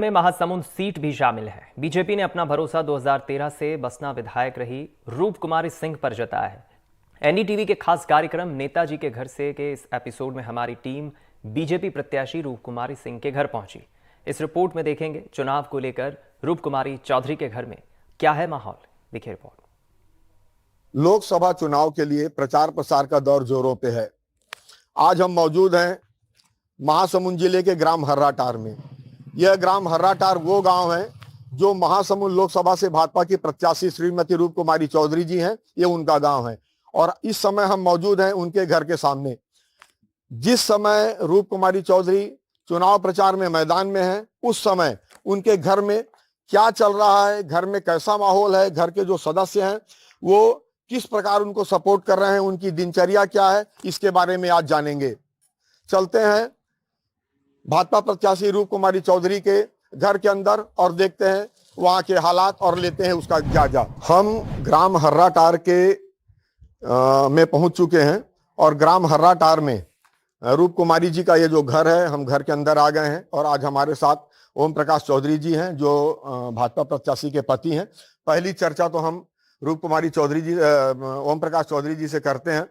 में महासमुंद सीट भी शामिल है। बीजेपी ने अपना भरोसा 2013 से बसना विधायक रही रूप कुमारी सिंह पर जताया है। एनडीटीवी के खास कार्यक्रम नेताजी के घर से के इस एपिसोड में हमारी टीम बीजेपी प्रत्याशी रूप कुमारी सिंह के घर पहुंची। इस रिपोर्ट में देखेंगे चुनाव को लेकर रूप कुमारी चौधरी के घर में क्या है माहौल। देखिए रिपोर्ट। लोकसभा चुनाव के लिए प्रचार प्रसार का दौर जोरों पे है। आज हम मौजूद हैं महासमुंद जिले के ग्राम हर्राटार में। यह ग्राम हर्राटार वो गांव है जो महासमुंद लोकसभा से भाजपा की प्रत्याशी श्रीमती रूप कुमारी चौधरी जी हैं, ये उनका गांव है। और इस समय हम मौजूद हैं उनके घर के सामने। जिस समय रूप कुमारी चौधरी चुनाव प्रचार में मैदान में है, उस समय उनके घर में क्या चल रहा है, घर में कैसा माहौल है, घर के जो सदस्य हैं वो किस प्रकार उनको सपोर्ट कर रहे हैं, उनकी दिनचर्या क्या है, इसके बारे में आज जानेंगे। चलते हैं भाजपा प्रत्याशी रूप कुमारी चौधरी के घर के अंदर और देखते हैं वहां के हालात और लेते हैं उसका जायजा। हम ग्राम हर्राटार के में पहुंच चुके हैं और ग्राम हर्राटार में रूप कुमारी जी का ये जो घर है, हम घर के अंदर आ गए हैं और आज हमारे साथ ओम प्रकाश चौधरी जी हैं जो भाजपा प्रत्याशी के पति हैं। पहली चर्चा तो हम रूप कुमारी चौधरी जी ओम प्रकाश चौधरी जी से करते हैं।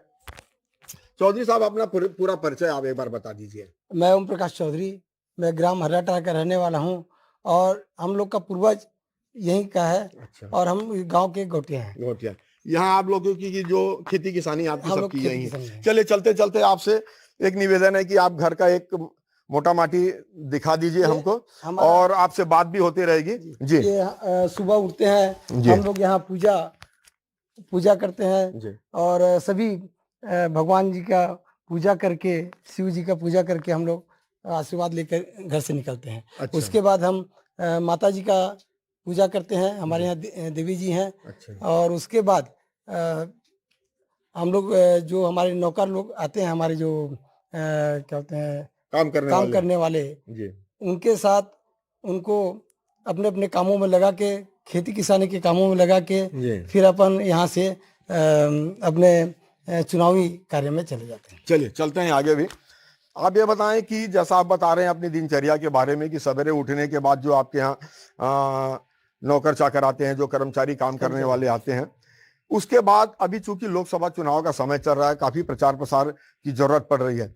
चौधरी साहब, अपना पूरा परिचय आप एक बार बता दीजिए। मैं ओम प्रकाश चौधरी, मैं ग्राम हर्राटार का रहने वाला हूं और हम लोग का पूर्वज यहीं का है। अच्छा। और हम गांव के गोटिया हैं। गोटिया, यहाँ आप लोगों की जो खेती किसानी आपकी हम लोग सबकी खेती यही किसानी है। है। चलिए चलते चलते आपसे एक निवेदन है कि आप घर का एक मोटा माटी दिखा दीजिए हमको और आपसे बात भी होती रहेगी जी। ये सुबह उठते हैं हम लोग, यहाँ पूजा करते हैं जी। और सभी भगवान जी का पूजा करके, शिव जी का पूजा करके हम लोग आशीर्वाद लेकर घर से निकलते हैं। अच्छा। उसके बाद हम माता जी का पूजा करते हैं, हमारे यहाँ देवी जी हैं। अच्छा। और उसके बाद हम लोग जो हमारे नौकर लोग आते हैं, हमारे जो क्या होते हैं काम करने वाले जी, उनके साथ उनको अपने अपने कामों में लगा के, खेती किसानी के कामों में लगा के फिर अपन यहाँ से अपने चुनावी कार्य में चले जाते हैं। चलिए चलते हैं आगे भी। आप ये बताएं कि जैसा आप बता रहे हैं अपनी दिनचर्या के बारे में कि सवेरे उठने के बाद जो आपके यहाँ नौकर चाकर आते हैं, जो कर्मचारी काम करने वाले आते हैं, उसके बाद अभी चूंकि लोकसभा चुनाव का समय चल रहा है, काफी प्रचार प्रसार की जरूरत पड़ रही है।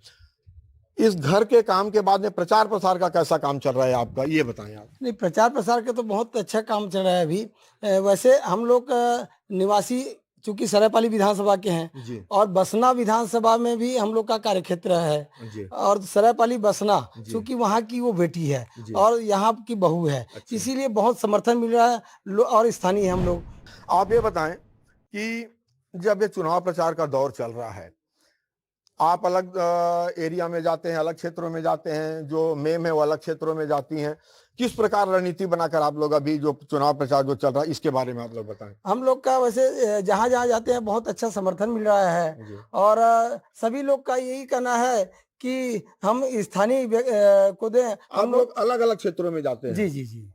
इस घर के काम के बाद में प्रचार प्रसार का कैसा काम चल रहा है आपका, ये बताएं आप। नहीं, प्रचार प्रसार का तो बहुत अच्छा काम चल रहा है अभी। वैसे हम लोग निवासी चूंकि सरायपाली विधानसभा के हैं जी। और बसना विधानसभा में भी हम लोग का कार्यक्षेत्र है जी। और सरायपाली बसना चूंकि वहाँ की वो बेटी है और यहाँ की बहू है। अच्छा। इसीलिए बहुत समर्थन मिल रहा है और स्थानीय हम लोग। आप ये बताएं कि जब ये चुनाव प्रचार का दौर चल रहा है, आप अलग एरिया में जाते हैं, अलग क्षेत्रों में जाते हैं, जो मेम है वो अलग क्षेत्रों में जाती हैं, किस प्रकार रणनीति बनाकर आप लोग अभी जो चुनाव प्रचार जो चल रहा है इसके बारे में आप लोग बताएं। हम लोग का वैसे जहाँ जहाँ जाते हैं बहुत अच्छा समर्थन मिल रहा है और सभी लोग का यही कहना है कि हम स्थानीय को दें। हम लोग अलग अलग क्षेत्रों में जाते हैं। जी जी जी।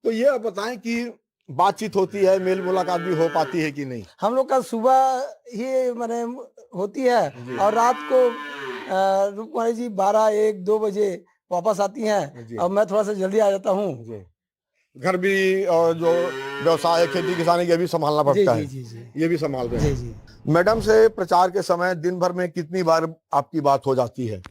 तो ये आप बताएं कि बातचीत होती है, मेल मुलाकात भी हो पाती है कि नहीं? हम लोग का सुबह ही मैंने होती है और रात को रूप कुमारी जी 12-1-2 बजे वापस आती हैं और मैं थोड़ा सा जल्दी आ जाता हूँ। घर भी और जो व्यवसाय खेती किसानी के भी संभालना पड़ता है। जी जी। ये भी संभाल रहे हैं। जी जी। मैडम से प्रचार के समय दिन भर में कितनी बार आपकी बात हो जाती है?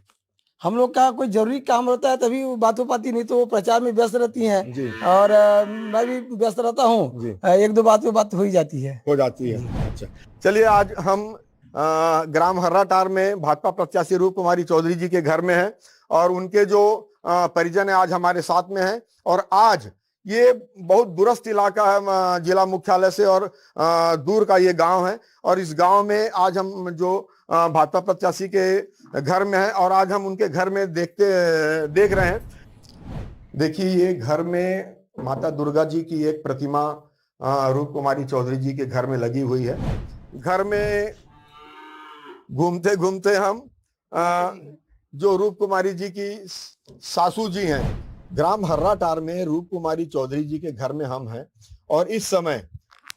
हम लोग का कोई जरूरी काम रहता है तभी बात हो पाती, नहीं तो वो प्रचार में व्यस्त रहती हैं जी। और मैं भी व्यस्त रहता हूँ। 1-2 बात पे बात हो ही जाती है। अच्छा, चलिए आज हम ग्राम हर्राटार में भाजपा प्रत्याशी रूप कुमारी चौधरी जी के घर में हैं और उनके जो परिजन है आज हमारे साथ में हैं। और आज ये बहुत दूरस्थ इलाका है जिला मुख्यालय से और दूर का ये गांव है और इस गांव में आज हम जो भाजपा प्रत्याशी के घर में है और आज हम उनके घर में देख रहे हैं। देखिए, ये घर में माता दुर्गा जी की एक प्रतिमा रूप कुमारी चौधरी जी के घर में लगी हुई है। घर में घूमते घूमते हम जो रूप कुमारी जी की सासू जी हैं, ग्राम हर्राटार में रूप कुमारी चौधरी जी के घर में हम हैं और इस समय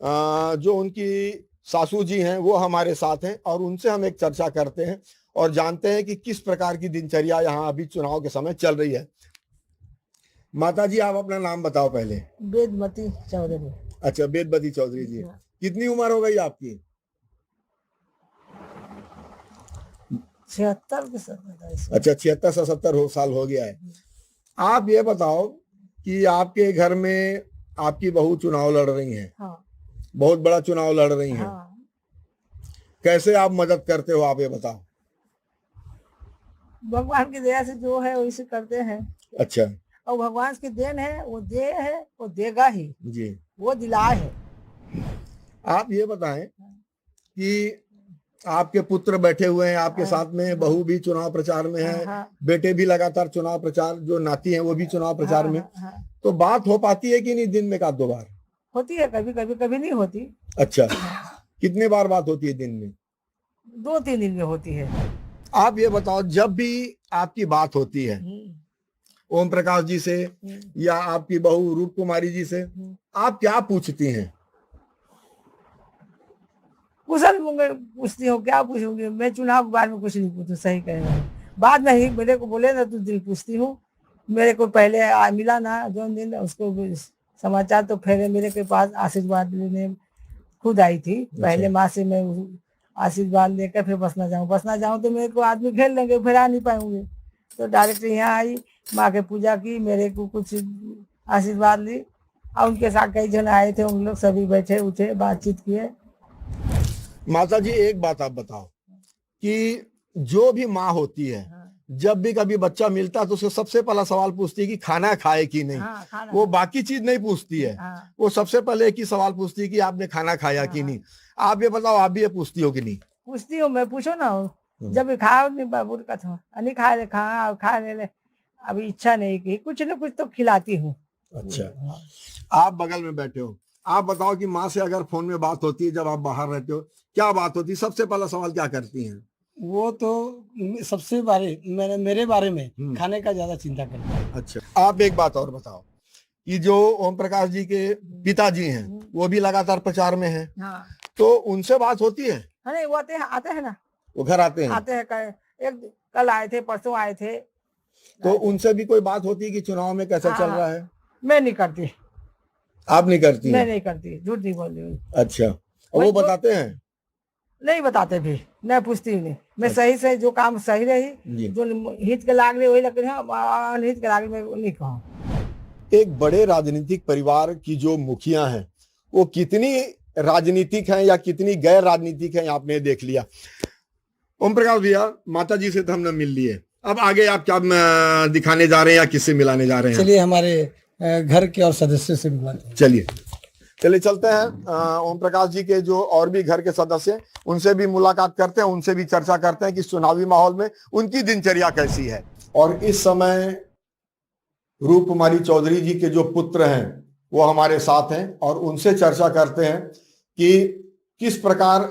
जो उनकी सासू जी हैं वो हमारे साथ हैं और उनसे हम एक चर्चा करते हैं और जानते हैं कि किस प्रकार की दिनचर्या यहाँ अभी चुनाव के समय चल रही है। माता जी आप अपना नाम बताओ पहले। वेदमती चौधरी। अच्छा, वेदवती चौधरी जी, कितनी उम्र हो गई आपकी? 76 के 77। अच्छा, 76 से 77 साल हो गया है। आप ये बताओ कि आपके घर में आपकी बहू चुनाव लड़ रही हैं, हाँ बहुत बड़ा चुनाव लड़ रही हैं, हाँ। कैसे आप मदद करते हो, आप ये बताओ। भगवान की दया से जो है वैसे करते हैं, अच्छा और भगवान की देन है, वो दे है, वो देगा ही, जी, वो दिलाए है। आप ये बताएं कि आपके पुत्र बैठे हुए हैं आपके साथ में, बहू भी चुनाव प्रचार में है, हाँ बेटे भी लगातार चुनाव प्रचार, जो नाती हैं वो भी चुनाव प्रचार में, हाँ। तो बात हो पाती है कि नहीं दिन में एक आध दो बार? होती है कभी कभी, कभी नहीं होती। अच्छा, कितने बार बात होती है दिन में? 2-3 दिन में होती है। आप ये बताओ, जब भी आपकी बात होती है ओम प्रकाश जी से या आपकी बहू रूप कुमारी जी से, आप क्या पूछती हैं? कुशल मंगल पूछती हूँ, क्या पूछूंगी मैं, चुनाव के बारे में कुछ नहीं पूछती। सही कह रहे हैं, बाद में ही मेरे को बोले ना तो दिल पूछती हूँ। मेरे को पहले मिला ना जो दिन, उसको भी समाचार तो फिर मेरे के पास आशीर्वाद लेने खुद आई थी। पहले माँ से मैं आशीर्वाद लेकर फिर बसना जाऊँ तो मेरे को आदमी घेर लेंगे, फिर आ नहीं पाएंगे। तो डायरेक्ट यहाँ आई, माँ के पूजा की, मेरे को कुछ आशीर्वाद ली, और उनके साथ कई जन आए थे, उन लोग सभी बैठे उठे बातचीत किए। माता जी एक बात आप बताओ कि जो भी माँ होती है, जब भी कभी बच्चा मिलता है तो उससे सबसे पहला सवाल पूछती है कि खाना खाए कि नहीं। वो बाकी चीज नहीं पूछती है, वो सबसे पहले एक ही सवाल पूछती है कि आपने खाना खाया कि नहीं। आप ये बताओ, आप भी ये पूछती हो कि नहीं? पूछती हूँ मैं, पूछो ना, जब खाओ नहीं बाबू का था, नहीं खा ले, खा ले, अभी इच्छा नहीं की, कुछ न कुछ तो खिलाती हूँ। अच्छा, आप बगल में बैठे हो, आप बताओ कि माँ से अगर फोन में बात होती है, जब आप बाहर रहते हो, क्या बात होती है, सबसे पहला सवाल क्या करती हैं? वो तो सबसे मेरे बारे में खाने का ज्यादा चिंता करते हैं। अच्छा, आप एक बात और बताओ कि जो ओम प्रकाश जी के पिताजी हैं वो भी लगातार प्रचार में हैं, हाँ। तो उनसे बात होती है? नहीं, वो आते हैं ना, वो घर आते हैं? कल आए थे, परसों आए थे। तो उनसे भी कोई बात होती है कि चुनाव में कैसा चल रहा है? मैं नहीं करती। आप नहीं करती? मैं नहीं करती, झूठ नहीं बोल रही। अच्छा, और वो बताते हैं? नहीं बताते भी, मैं पूछती नहीं। मैं सही से जो काम सही रही, जो हित के लाग रहे वही लग रहे, अनहित के लाग रहे नहीं कहूँ। एक बड़े राजनीतिक परिवार की जो मुखिया हैं वो कितनी राजनीतिक हैं या कितनी गैर राजनीतिक हैं, आपने देख लिया। ओम प्रकाश भैया, माता जी से तो हमने मिल लिए, अब आगे आप क्या दिखाने जा रहे हैं या किससे मिलाने जा रहे हैं? चलिए हमारे घर के और सदस्यों से मिलाते हैं। चलिए चलते हैं। ओम प्रकाश जी के जो और भी घर के सदस्य हैं उनसे भी मुलाकात करते हैं, उनसे भी चर्चा करते हैं कि चुनावी माहौल में उनकी दिनचर्या कैसी है। और इस समय रूप कुमारी चौधरी जी के जो पुत्र हैं वो हमारे साथ हैं और उनसे चर्चा करते हैं कि किस प्रकार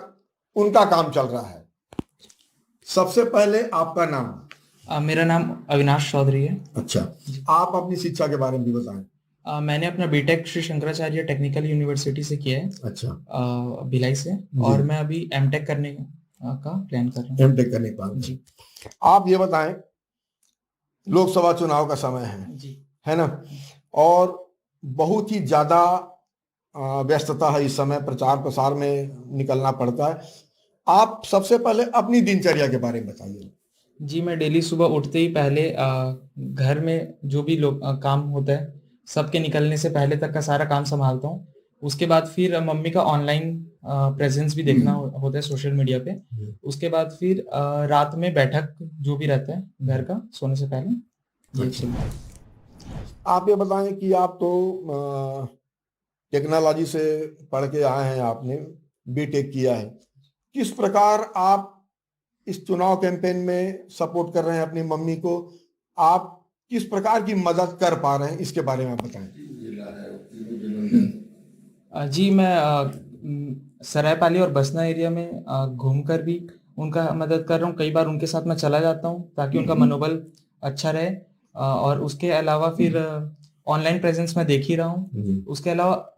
उनका काम चल रहा है। सबसे पहले आपका नाम? मेरा नाम अविनाश चौधरी है। अच्छा, आप अपनी शिक्षा के बारे में भी बताएं। मैंने अपना BTech Shri Shankaracharya technical university से किया है। अच्छा, भिलाई से, और मैं अभी एमटेक करने का प्लान कर रहा हूँ। एमटेक करने का जी। आप ये बताएं, लोकसभा चुनाव का समय है जी, है ना, और बहुत ही ज्यादा व्यस्तता है इस समय, प्रचार प्रसार में निकलना पड़ता है। आप सबसे पहले अपनी दिनचर्या के बारे में बताइए। जी, मैं डेली सुबह उठते ही पहले घर में जो भी लोग काम होता है सबके निकलने से पहले तक का सारा काम संभालता हूँ। उसके बाद फिर मम्मी का ऑनलाइन प्रेजेंस भी देखना होता है सोशल मीडिया पे। उसके बाद फिर रात में बैठक जो भी रहता है घर का सोने से पहले, ये चलता है। आप ये बताएं कि आप तो टेक्नोलॉजी से पढ़ के आए हैं, आपने बीटेक किया है, किस प्रकार आप इस चुनाव कैंपेन में सपोर्ट कर रहे हैं अपनी मम्मी को, आप किस प्रकार की मदद कर पा रहे हैं, इसके बारे में आप बताएं। जी, मैं सरायपाली और बसना एरिया में घूमकर भी उनका मदद कर रहा हूँ। कई बार उनके साथ मैं चला जाता हूँ ताकि उनका मनोबल अच्छा रहे। और उसके अलावा फिर ऑनलाइन प्रेजेंस मैं देख ही रहा हूँ। उसके अलावा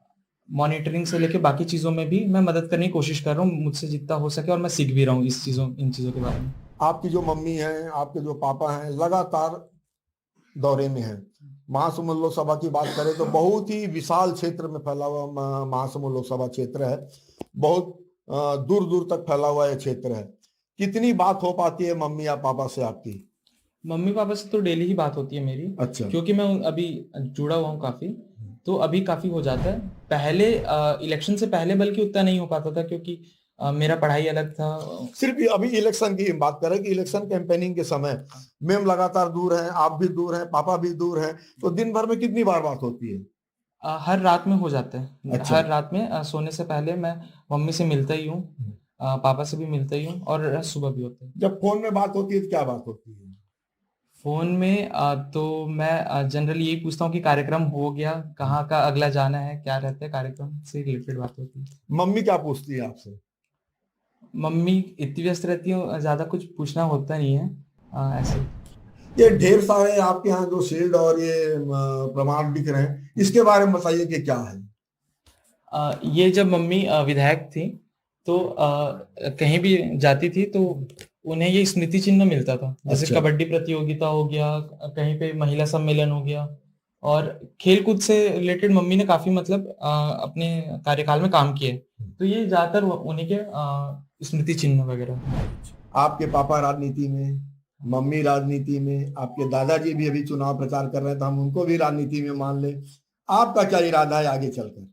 मॉनिटरिंग से लेके बाकी चीज़ों में भी मैं मदद करने की कोशिश कर रहा हूँ, मुझसे जितना हो सके, और मैं सीख भी रहा हूँ इन चीज़ों के बारे में। आपकी जो मम्मी हैं, आपके जो पापा हैं, लगातार दौरे में हैं, महासमुंद लोकसभा की बात करें तो बहुत ही विशाल क्षेत्र में फैला हुआ महासमुंद लोकसभा क्षेत्र है। बहुत दूर दूर तक फैला हुआ यह क्षेत्र है। कितनी बात हो पाती है मम्मी या पापा से आपकी? मम्मी पापा से तो डेली ही बात होती है मेरी। अच्छा। क्योंकि मैं अभी जुड़ा हुआ हूँ काफी, तो अभी काफी हो जाता है। पहले इलेक्शन से पहले बल्कि उतना नहीं हो पाता था, क्योंकि मेरा पढ़ाई अलग था। सिर्फ अभी इलेक्शन की बात करें कि इलेक्शन कैंपेनिंग के समय मैम लगातार दूर हैं, आप भी दूर हैं, पापा भी दूर हैं, तो दिन भर में कितनी बार बात होती है? हर रात में हो जाता है। अच्छा। हर रात में सोने से पहले मैं मम्मी से मिलता ही हूँ, पापा से भी मिलता ही हूँ, और सुबह भी होता है। जब फोन में बात होती है तो क्या बात होती है? फोन में तो मैं जनरली यही पूछता हूँ कि कार्यक्रम हो गया, कहाँ का अगला जाना है, क्या रहता है, कार्यक्रम से रिलेटेड बात होती है। मम्मी क्या पूछती है आपसे? मम्मी इतनी व्यस्त रहती है, ज्यादा कुछ पूछना होता नहीं है ऐसे। ये ढेर सारे आपके यहाँ जो शील्ड और ये प्रमाण बिक रहे हैं, इसके बारे में बताइए कि क्या है? ये जब मम्मी विधायक थी तो कहीं भी जाती थी तो उन्हें ये स्मृति चिन्ह मिलता था। जैसे अच्छा। कबड्डी प्रतियोगिता हो गया, कहीं पे महिला सम्मेलन हो गया, और खेल कूद से रिलेटेड मम्मी ने काफी मतलब अपने कार्यकाल में काम किए, तो ये ज्यादातर उन्हीं के स्मृति चिन्ह वगैरह। आपके पापा राजनीति में, मम्मी राजनीति में, आपके दादाजी भी अभी चुनाव प्रचार कर रहे हैं, तो हम उनको भी राजनीति में मान ले। आपका क्या इरादा है आगे चलकर?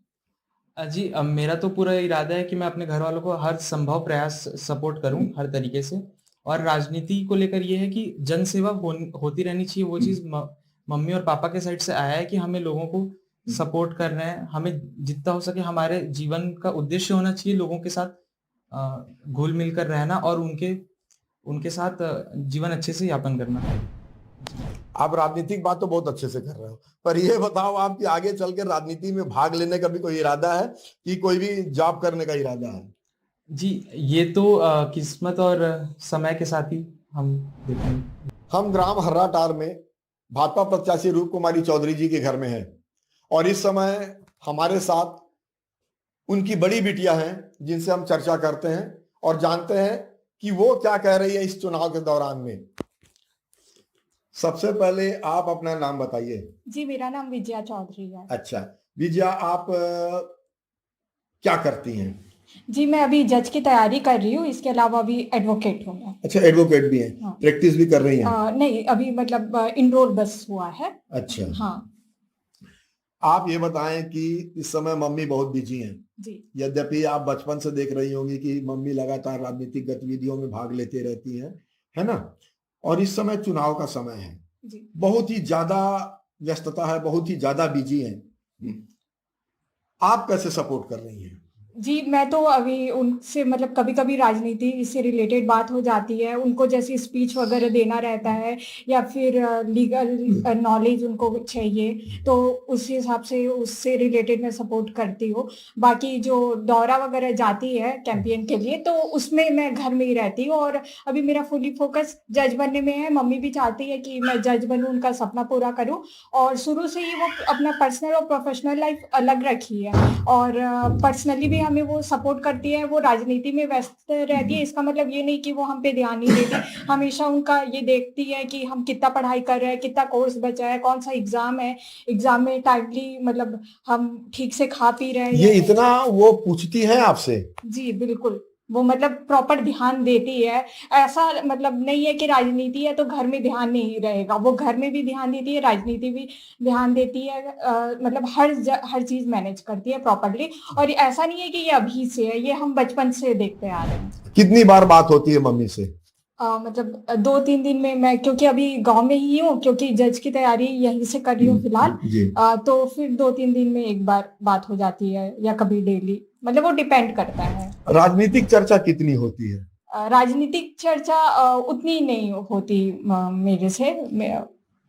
जी मेरा तो पूरा इरादा है कि मैं अपने घर वालों को हर संभव प्रयास सपोर्ट करूं हर तरीके से। और राजनीति को लेकर ये है कि जन सेवा होती रहनी चाहिए। वो चीज मम्मी और पापा के साइड से आया है कि हमें लोगों को सपोर्ट कर रहे हैं। हमें जितना हो सके हमारे जीवन का उद्देश्य होना चाहिए लोगों के साथ घुल मिल कर रहना, और उनके साथ जीवन अच्छे से यापन करना। आप राजनीतिक बात तो बहुत अच्छे से कर रहे हो, पर ये बताओ आपकी आगे चल के राजनीति में भाग लेने का भी कोई इरादा है कि कोई भी जॉब करने का इरादा है? जी ये तो किस्मत और समय के साथ ही हम देखेंगे। हम ग्राम हर्राटार में भाजपा प्रत्याशी रूप कुमारी चौधरी जी के घर में हैं, और इस समय हमारे साथ उनकी बड़ी बिटिया हैं जिनसे हम चर्चा करते हैं और जानते हैं कि वो क्या कह रही है इस चुनाव के दौरान में। सबसे पहले आप अपना नाम बताइए। जी मेरा नाम विजया चौधरी है। अच्छा विजया, आप क्या करती हैं? जी मैं अभी जज की तैयारी कर रही हूँ, इसके अलावा अभी एडवोकेट हूँ मैं। अच्छा एडवोकेट भी हैं। हाँ। प्रैक्टिस भी कर रही हैं? नहीं अभी मतलब इनरोल बस हुआ है। अच्छा हाँ। आप ये बताएं कि इस समय मम्मी बहुत बिजी हैं जी। यद्यपि आप बचपन से देख रही होंगी कि मम्मी लगातार राजनीतिक गतिविधियों में भाग लेते रहती हैं, है ना? और इस समय चुनाव का समय है जी। बहुत ही ज्यादा व्यस्तता है, बहुत ही ज्यादा बिजी हैं। आप कैसे सपोर्ट कर रही हैं? जी मैं तो अभी उनसे मतलब कभी कभी राजनीति से रिलेटेड बात हो जाती है, उनको जैसे स्पीच वगैरह देना रहता है या फिर लीगल नॉलेज उनको चाहिए, तो उस हिसाब से उससे रिलेटेड मैं सपोर्ट करती हूँ। बाकी जो दौरा वगैरह जाती है कैंपेन के लिए तो उसमें मैं घर में ही रहती हूँ, और अभी मेरा फुली फोकस जज बनने में है। मम्मी भी चाहती है कि मैं जज बनूँ, उनका सपना पूरा करूँ, और शुरू से ही वो अपना पर्सनल और प्रोफेशनल लाइफ अलग रखी है, और पर्सनली भी हमें वो सपोर्ट करती है। वो राजनीति में व्यस्त रहती है, इसका मतलब ये नहीं कि वो हम पे ध्यान नहीं देती। हमेशा उनका ये देखती है कि हम कितना पढ़ाई कर रहे हैं, कितना कोर्स बचा है, कौन सा एग्जाम है, एग्जाम में टाइमली मतलब हम ठीक से खा पी रहे हैं। ये इतना वो पूछती है आपसे? जी बिल्कुल, वो मतलब प्रॉपर ध्यान देती है। ऐसा मतलब नहीं है कि राजनीति है तो घर में ध्यान नहीं रहेगा, वो घर में भी ध्यान देती है, राजनीति भी ध्यान देती है। मतलब हर चीज मैनेज करती है प्रॉपरली। और ऐसा नहीं है कि ये अभी से है, ये हम बचपन से देखते आ रहे हैं। कितनी बार बात होती है मम्मी से? मतलब 2-3 दिन में मैं, क्योंकि अभी गांव में ही हूँ, क्योंकि जज की तैयारी यहीं से कर रही हूँ फिलहाल, तो फिर 2-3 दिन में एक बार बात हो जाती है, या कभी डेली, मतलब वो डिपेंड करता है। राजनीतिक चर्चा कितनी होती है? राजनीतिक चर्चा उतनी नहीं होती मेरे से।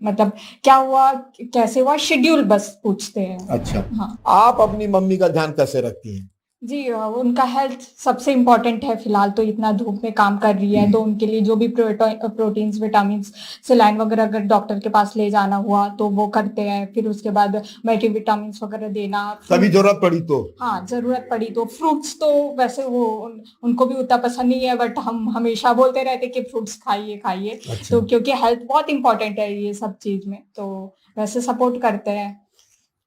मतलब क्या हुआ, कैसे हुआ, शेड्यूल बस पूछते हैं। अच्छा। हाँ। आप अपनी मम्मी का ध्यान कैसे रखती हैं? जी उनका हेल्थ सबसे इम्पोर्टेंट है। फिलहाल तो इतना धूप में काम कर रही है, तो उनके लिए जो भी प्रोटीन्स, विटामिन्स, सलाइन वगैरह अगर डॉक्टर के पास ले जाना हुआ तो वो करते हैं। फिर उसके बाद मल्टीविटामिन्स वगैरह देना, कभी जरूरत पड़ी तो। हाँ जरूरत पड़ी तो। फ्रूट्स तो वैसे वो उनको भी उतना पसंद नहीं है, बट हम हमेशा बोलते रहते कि फ्रूट्स खाइए खाइए। अच्छा। तो क्योंकि हेल्थ बहुत इंपॉर्टेंट है ये सब चीज में, तो वैसे सपोर्ट करते हैं।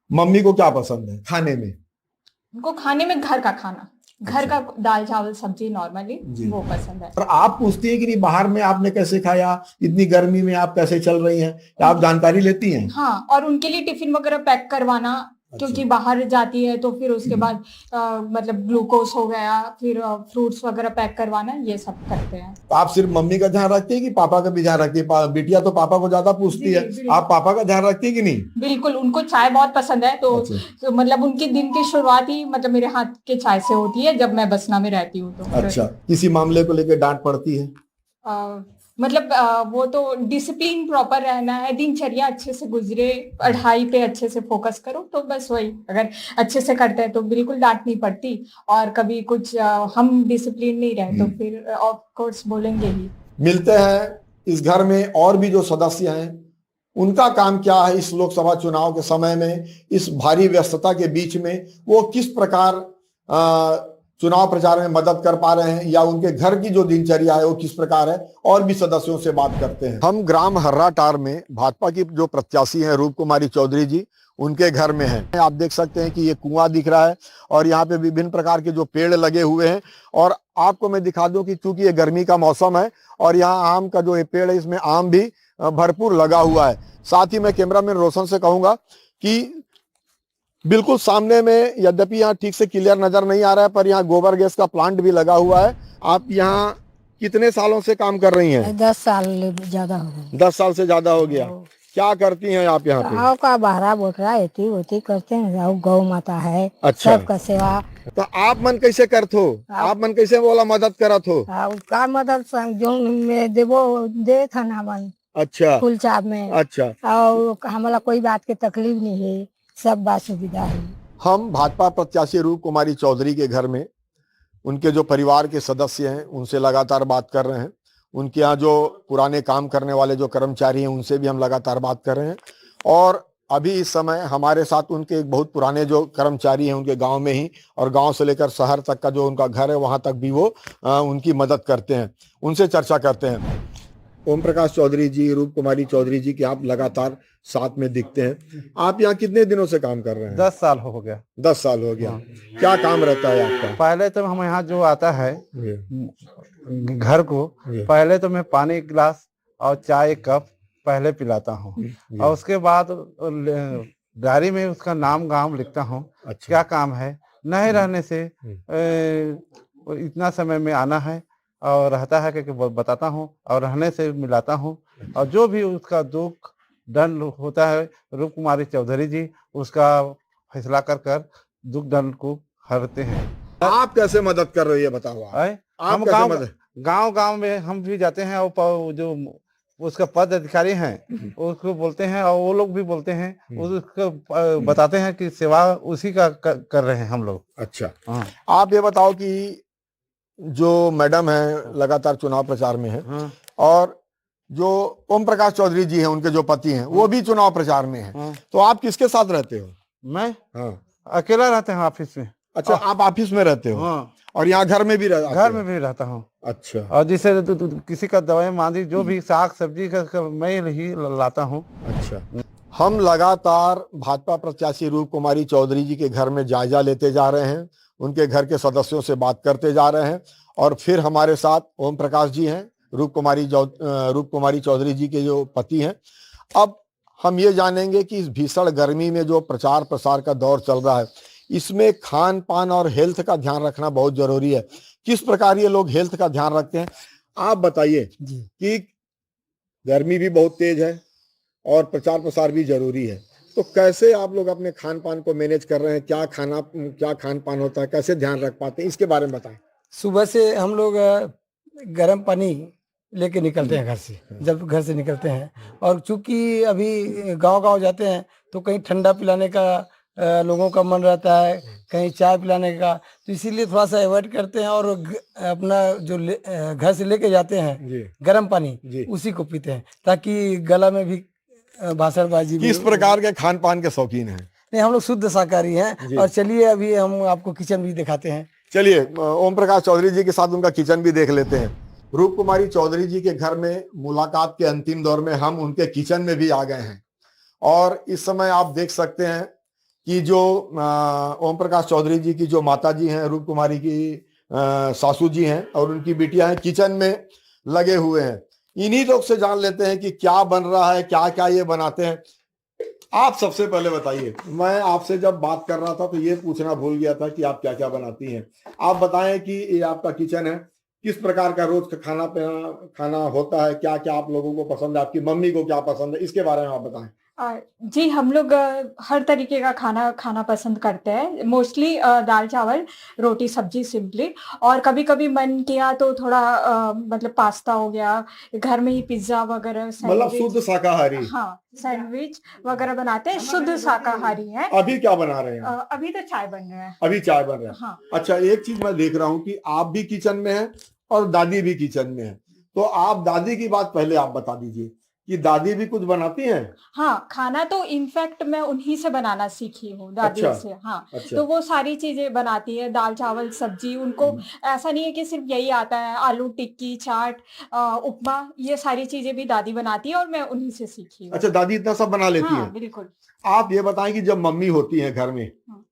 मम्मी को क्या पसंद है खाने में? उनको खाने में घर का खाना, घर का दाल चावल सब्जी नॉर्मली वो पसंद है। और आप पूछती है कि नहीं बाहर में आपने कैसे खाया, इतनी गर्मी में आप कैसे चल रही हैं, आप जानकारी लेती हैं? हाँ, और उनके लिए टिफिन वगैरह पैक करवाना, क्योंकि बाहर जाती है तो फिर उसके बाद मतलब ग्लूकोज हो गया, फिर फ्रूट्स वगैरह पैक करवाना, ये सब करते हैं। तो आप सिर्फ मम्मी का ध्यान रखती है कि पापा का भी ध्यान रखती है? बिटिया तो पापा को ज्यादा पूछती है, आप पापा का ध्यान रखती है कि नहीं? बिल्कुल, उनको चाय बहुत पसंद है, तो मतलब उनकी दिन की शुरुआत ही मतलब मेरे हाथ के चाय से होती है जब मैं बसना में रहती हूँ तो। अच्छा, किसी मामले को लेकर डांट पड़ती है? मतलब वो तो डिसिप्लिन प्रॉपर रहना है, दिनचर्या अच्छे से गुजरे, पढ़ाई पे अच्छे से फोकस करो, तो बस वही अगर अच्छे से करते हैं तो बिल्कुल डांट नहीं पड़ती। और कभी कुछ हम डिसिप्लिन नहीं रहे तो फिर ऑफ कोर्स बोलेंगे ही। मिलते हैं इस घर में और भी जो सदस्य हैं, उनका काम क्या है इस लोकसभा चुनाव के समय में, इस भारी व्यस्तता के बीच में वो किस प्रकार चुनाव प्रचार में मदद कर पा रहे हैं, या उनके घर की जो दिनचर्या है वो किस प्रकार है, और भी सदस्यों से बात करते हैं। हम ग्राम हर्राटार में भाजपा की जो प्रत्याशी हैं रूप कुमारी चौधरी जी, उनके घर में हैं। आप देख सकते हैं कि ये कुआं दिख रहा है और यहाँ पे विभिन्न प्रकार के जो पेड़ लगे हुए हैं। और आपको मैं दिखा दूं कि चूंकि ये गर्मी का मौसम है और यहाँ आम का जो ये पेड़ है इसमें आम भी भरपूर लगा हुआ है। साथ ही मैं कैमरामैन रोशन से कहूंगा कि बिल्कुल सामने में, यद्यपि यहाँ ठीक से क्लियर नजर नहीं आ रहा है, पर यहाँ गोबर गैस का प्लांट भी लगा हुआ है। आप यहाँ कितने सालों से काम कर रही हैं? 10 साल ज्यादा हो गए। 10 साल से ज्यादा हो गया। क्या करती हैं आप यहाँ पे? गाँव का बहरा बोटरा एती करते हैं, गौ माता है। अच्छा। सबका सेवा। तो आप मन कैसे करत हो? आप मन कैसे बोला मदद करत हो? का मदद जो में देवो दे था ना मन। अच्छा। फूल चाप में। अच्छा। और हमारा कोई बात की तकलीफ नहीं है, सब बात सुविधा है। हम भाजपा प्रत्याशी रूप कुमारी चौधरी के घर में उनके जो परिवार के सदस्य हैं उनसे लगातार बात कर रहे हैं। उनके यहाँ जो पुराने काम करने वाले जो कर्मचारी हैं उनसे भी हम लगातार बात कर रहे हैं। और अभी इस समय हमारे साथ उनके एक बहुत पुराने जो कर्मचारी हैं उनके गांव में ही, और गांव से लेकर शहर तक का जो उनका घर है वहां तक भी वो उनकी मदद करते हैं, उनसे चर्चा करते हैं। ओम प्रकाश चौधरी जी, रूप कुमारी चौधरी जी के आप लगातार साथ में दिखते हैं। आप यहाँ कितने दिनों से काम कर रहे हैं? 10 साल हो गया। 10 साल हो गया। क्या काम रहता है आपका? पहले तो हम यहाँ जो आता है घर को, पहले तो मैं पानी एक गिलास और चाय एक कप पहले पिलाता हूँ, और उसके बाद डायरी में उसका नाम गांव लिखता हूँ। अच्छा। क्या काम है, नहीं रहने से इतना समय में आना है और रहता है कि बताता हूँ, और रहने से मिलाता हूँ, और जो भी उसका दुख दंड होता है रूप कुमारी चौधरी जी उसका फैसला कर दुख दंड को हरते हैं। आप कैसे मदद कर रहे हो ये बताओ? हम गांव में हम भी जाते हैं, और जो उसका पद अधिकारी हैं उसको बोलते हैं, और वो लोग भी बोलते हैं, उसको बताते हैं कि सेवा उसी का कर रहे हैं हम लोग। अच्छा। आप ये बताओ कि जो मैडम है लगातार चुनाव प्रचार में है, और जो ओम प्रकाश चौधरी जी हैं उनके जो पति हैं वो भी चुनाव प्रचार में हैं, तो आप किसके साथ रहते हो? मैं अकेला रहते हैं ऑफिस में। अच्छा, आप ऑफिस में रहते हो? और यहाँ घर में भी रहता हूँ। अच्छा। और जिसे किसी का दवाई मांदी, जो भी साग सब्जी का मैं ही लाता हूँ। अच्छा। हम लगातार भाजपा प्रत्याशी रूप कुमारी चौधरी जी के घर में जायजा लेते जा रहे हैं, उनके घर के सदस्यों से बात करते जा रहे हैं। और फिर हमारे साथ ओम प्रकाश जी हैं, रूप कुमारी चौधरी जी के जो पति हैं। अब हम ये जानेंगे कि इस भीषण गर्मी में जो प्रचार प्रसार का दौर चल रहा है, इसमें खान पान और हेल्थ का ध्यान रखना बहुत जरूरी है। किस प्रकार ये लोग हेल्थ का ध्यान रखते हैं, आप बताइए कि गर्मी भी बहुत तेज है और प्रचार प्रसार भी जरूरी है, तो कैसे आप लोग अपने खान पान को मैनेज कर रहे हैं? क्या खान पान होता है, कैसे ध्यान रख पाते हैं, इसके बारे में बताएं। सुबह से हम लोग गर्म पानी लेके निकलते हैं घर से, जब घर से निकलते हैं, और चूंकि अभी गांव जाते हैं तो कहीं ठंडा पिलाने का लोगों का मन रहता है, कहीं चाय पिलाने का, तो इसीलिए थोड़ा सा अवॉइड करते हैं, और अपना जो घर से लेके जाते हैं गर्म पानी उसी को पीते हैं, ताकि गला में भी भाषणबाजी। किस प्रकार के खान पान के शौकीन हैं? नहीं, हम लोग शुद्ध शाकाहारी हैं। और चलिए अभी हम आपको किचन भी दिखाते हैं। चलिए ओम प्रकाश चौधरी जी के साथ उनका किचन भी देख लेते हैं। रूप कुमारी चौधरी जी के घर में मुलाकात के अंतिम दौर में हम उनके किचन में भी आ गए हैं, और इस समय आप देख सकते हैं कि जो ओम प्रकाश चौधरी जी की जो माता जी हैं, रूप कुमारी की सासू जी हैं और उनकी बिटिया हैं, किचन में लगे हुए हैं। इन्हीं लोग से जान लेते हैं कि क्या बन रहा है, क्या क्या ये बनाते हैं। आप सबसे पहले बताइए, मैं आपसे जब बात कर रहा था तो ये पूछना भूल गया था कि आप क्या क्या बनाती हैं। आप बताएं कि ये आपका किचन है, किस प्रकार का रोज का खाना होता है, क्या क्या आप लोगों को पसंद है, आपकी मम्मी को क्या पसंद है, इसके बारे में आप बताएं। जी, हम लोग हर तरीके का खाना खाना पसंद करते हैं। मोस्टली दाल चावल, रोटी सब्जी सिंपली, और कभी-कभी मन किया तो थोड़ा मतलब पास्ता हो गया, घर में ही पिज्ज़ा वगैरह, मतलब सैंडविच। शुद्ध शाकाहारी। हाँ, सैंडविच वगैरह बनाते हैं, शुद्ध शाकाहारी हैं। अभी क्या बना रहे हैं? अभी तो चाय बन रहा है। अभी चाय बन रहा है। हाँ। अच्छा, एक चीज मैं देख रहा हूँ कि आप भी किचन में हैं और दादी भी किचन में है, तो आप दादी की बात पहले आप बता दीजिए कि दादी भी कुछ बनाती हैं। हाँ, खाना तो इनफैक्ट मैं उन्हीं से बनाना सीखी हूँ, दादी अच्छा, से। हाँ, अच्छा। तो वो सारी चीजें बनाती है, दाल चावल सब्जी। उनको ऐसा नहीं है कि सिर्फ यही आता है, आलू टिक्की, चाट, उपमा, ये सारी चीजें भी दादी बनाती है और मैं उन्हीं से सीखी हूँ। अच्छा, दादी इतना सब बना लेती हाँ, हैं। बिल्कुल। आप ये बताएं कि जब मम्मी होती हैं घर में, हाँ।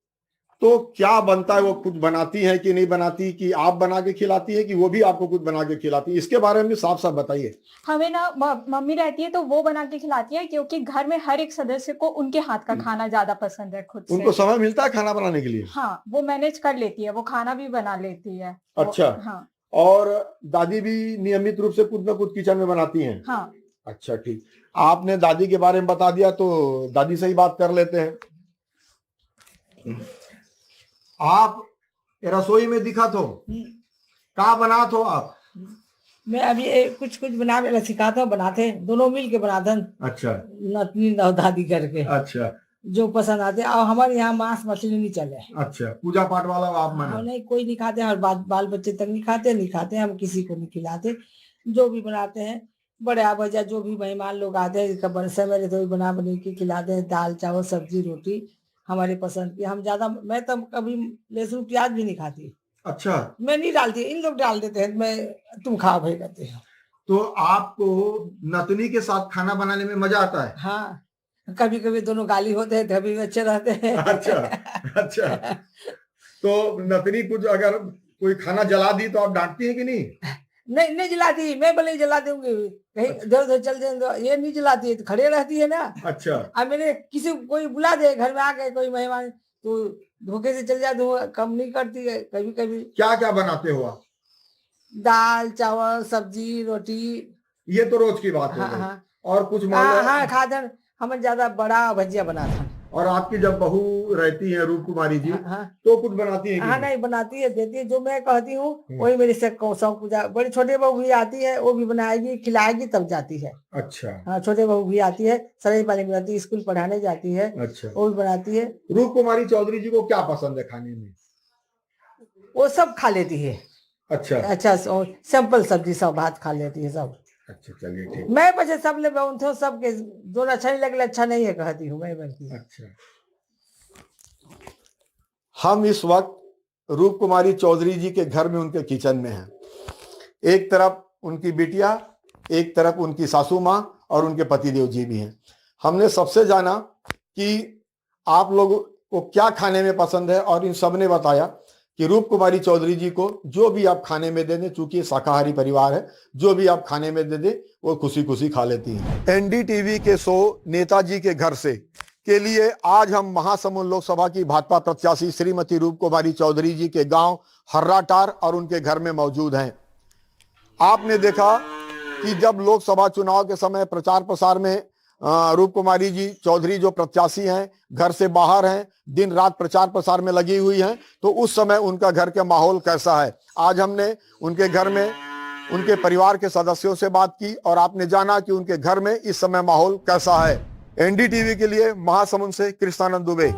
तो क्या बनता है, वो कुछ बनाती है कि नहीं बनाती, कि आप बना के खिलाती है कि वो भी आपको कुछ बना के खिलाती है, इसके बारे में साफ साफ बताइए। हमें ना मम्मी रहती है तो वो बना के खिलाती है, क्योंकि घर में हर एक सदस्य को उनके हाथ का खाना ज्यादा पसंद है खुद से। उनको समय मिलता है खाना बनाने के लिए? हाँ, वो मैनेज कर लेती है, वो खाना भी बना लेती है। अच्छा। हाँ। और दादी भी नियमित रूप से कुछ ना कुछ किचन में बनाती हैं? हाँ। अच्छा, ठीक। आपने दादी के बारे में बता दिया तो दादी से ही बात कर लेते हैं। आप रसोई में दिखा तो क्या बना तो आप? मैं अभी कुछ कुछ बना सिखाता हूँ, बनाते हैं दोनों मिल के बनाते हैं। अच्छा। नतनी दादी करके। अच्छा। जो पसंद आते हैं। और हमारे यहाँ मांस मछली नहीं चले। अच्छा, पूजा पाठ वाला आप माने? नहीं, कोई नहीं खाते, और बाल बच्चे तक नहीं खाते, हम किसी को नहीं खिलाते। जो भी बनाते हैं, बड़े आवाजा जो भी मेहमान लोग आते हैं, समय तो बना के खिलाते हैं। दाल चावल सब्जी रोटी हमारे पसंद की। हम ज्यादा, मैं तो कभी लहसुन प्याज भी नहीं खाती। अच्छा। मैं नहीं डालती, इन लोग डाल देते हैं, मैं तुम खाओ भाई कहते हैं। तो आपको नतनी के साथ खाना बनाने में मजा आता है? हाँ, कभी कभी दोनों गाली होते हैं, कभी अच्छे रहते हैं। अच्छा, अच्छा। तो नतनी कुछ अगर कोई खाना जला दी तो आप डांटती हैं कि नहीं? नहीं, नहीं जलाती, मैं भले ही जला दूंगी, कहीं इधर उधर चल जाए, ये नहीं जलाती है, तो खड़े रहती है ना। अच्छा। अब मैंने किसी कोई बुला दे घर में, आ गए कोई मेहमान, तो धोखे से चल जाती हूँ, कम नहीं करती है। कभी कभी क्या क्या बनाते हो आप? दाल चावल सब्जी रोटी। ये तो रोज की बात है। हाँ, हाँ। और कुछ मान लो? हाँ, खादर हमें ज्यादा बड़ा भजिया बना था। और आपकी जब बहू रहती है रूप कुमारी जी, हाँ, तो कुछ बनाती है? हाँ, नहीं बनाती है, देती है, जो मैं कहती हूँ वही मेरी से शौक पूजा। बड़ी छोटे बहू भी आती है, वो भी बनाएगी खिलाएगी तब जाती है। अच्छा। हाँ, छोटे बहू भी आती है, सराय पानी में जाती है, स्कूल पढ़ाने जाती है। अच्छा। वो भी बनाती है। रूप कुमारी चौधरी जी को क्या पसंद है खाने में? वो सब खा लेती है। अच्छा। अच्छा, सिंपल सब्जी सब भात खा लेती है सब। अच्छा, चलिए ठीक। मैं बचे सब ले थे, सबके जो अच्छा नहीं लगे अच्छा नहीं है कहती हूँ मैं बनती। अच्छा। हम इस वक्त रूप कुमारी चौधरी जी के घर में उनके किचन में हैं। एक तरफ उनकी बिटिया, एक तरफ उनकी सासू माँ और उनके पतिदेव जी भी हैं। हमने सबसे जाना कि आप लोगों को क्या खाने में पसंद है, और इन सब ने बताया कि रूप कुमारी चौधरी जी को जो भी आप खाने में दे दें, चूंकि शाकाहारी परिवार है, जो भी आप खाने में दे दें वो खुशी खुशी खा लेती हैं। एनडीटीवी के शो नेताजी के घर से के लिए आज हम महासमुंद लोकसभा की भाजपा प्रत्याशी श्रीमती रूप कुमारी चौधरी जी के गांव हर्राटार और उनके घर में मौजूद हैं। आपने देखा कि जब लोकसभा चुनाव के समय प्रचार प्रसार में रूप कुमारी जी चौधरी जो प्रत्याशी हैं, घर से बाहर हैं, दिन रात प्रचार प्रसार में लगी हुई हैं, तो उस समय उनका घर का माहौल कैसा है, आज हमने उनके घर में उनके परिवार के सदस्यों से बात की और आपने जाना कि उनके घर में इस समय माहौल कैसा है। एनडीटीवी के लिए महासमुंद से कृष्णानंद दुबे।